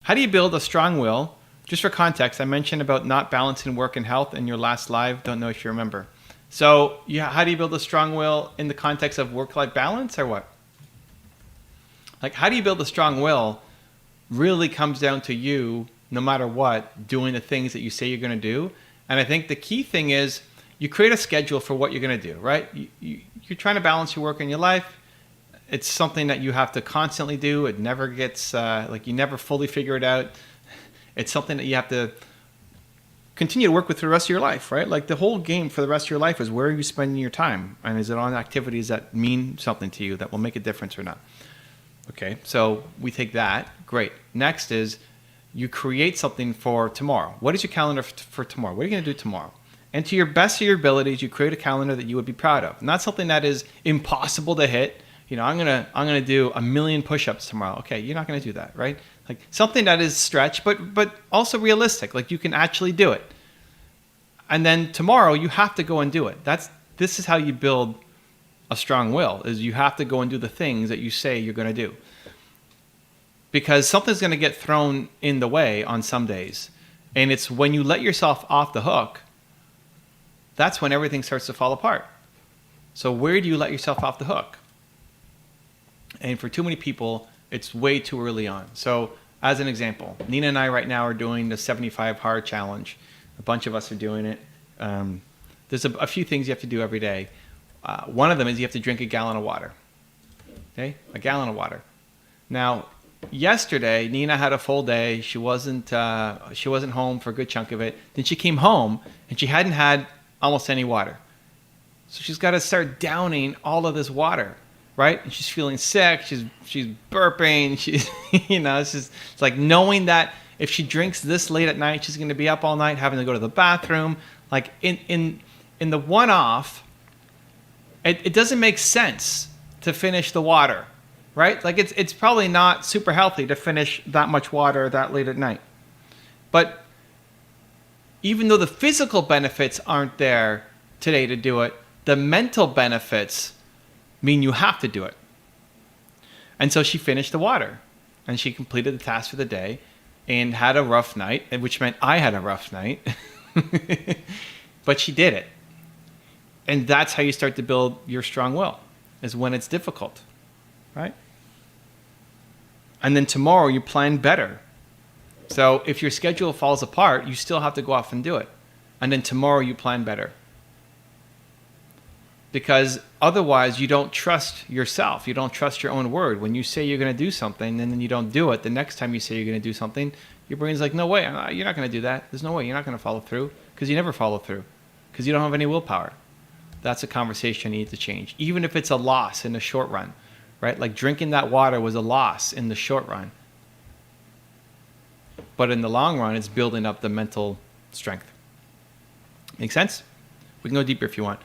How do you build a strong will? Just for context, I mentioned about not balancing work and health in your last live. Don't know if you remember. So yeah, how do you build a strong will in the context of work-life balance or what? Like, how do you build a strong will really comes down to you, no matter what, doing the things that you say you're going to do. And I think the key thing is you create a schedule for what you're going to do, right? You're trying to balance your work and your life. It's something that you have to constantly do. It never gets, like you never fully figure it out. It's something that you have to continue to work with for the rest of your life, right? Like the whole game for the rest of your life is where are you spending your time? And is it on activities that mean something to you, that will make a difference or not? Okay, so we take that. Great. Next is you create something for tomorrow. What is your calendar for tomorrow? What are you going to do tomorrow? And to your best of your abilities, you create a calendar that you would be proud of. Not something that is impossible to hit. You know, I'm gonna do 1,000,000 push-ups tomorrow. Okay, you're not gonna do that, right? Like something that is stretched, but also realistic. Like you can actually do it. And then tomorrow you have to go and do it. This is how you build a strong will. Is you have to go and do the things that you say you're gonna do. Because something's gonna get thrown in the way on some days, and it's when you let yourself off the hook. That's when everything starts to fall apart. So where do you let yourself off the hook? And for too many people, it's way too early on. So as an example, Nina and I right now are doing the 75 hard challenge. A bunch of us are doing it. There's a few things you have to do every day. One of them is you have to drink a gallon of water. Okay, a gallon of water. Now, yesterday, Nina had a full day. She wasn't home for a good chunk of it. Then she came home and she hadn't had almost any water. So she's got to start downing all of this water. Right? And she's feeling sick. She's burping. She's, it's like knowing that if she drinks this late at night, she's going to be up all night, having to go to the bathroom. Like in the one-off, it doesn't make sense to finish the water, right? Like it's probably not super healthy to finish that much water that late at night. But even though the physical benefits aren't there today to do it, the mental benefits mean you have to do it. And so she finished the water and she completed the task for the day and had a rough night, which meant I had a rough night, but she did it. And that's how you start to build your strong will, is when it's difficult, right? And then tomorrow you plan better. So if your schedule falls apart, you still have to go off and do it. And then tomorrow you plan better. Because otherwise you don't trust yourself. You don't trust your own word. When you say you're going to do something and then you don't do it, the next time you say you're going to do something, your brain's like, no way, you're not going to do that. There's no way, you're not going to follow through. Because you never follow through. Because you don't have any willpower. That's a conversation you need to change. Even if it's a loss in the short run, right? Like drinking that water was a loss in the short run. But in the long run, it's building up the mental strength. Make sense? We can go deeper if you want.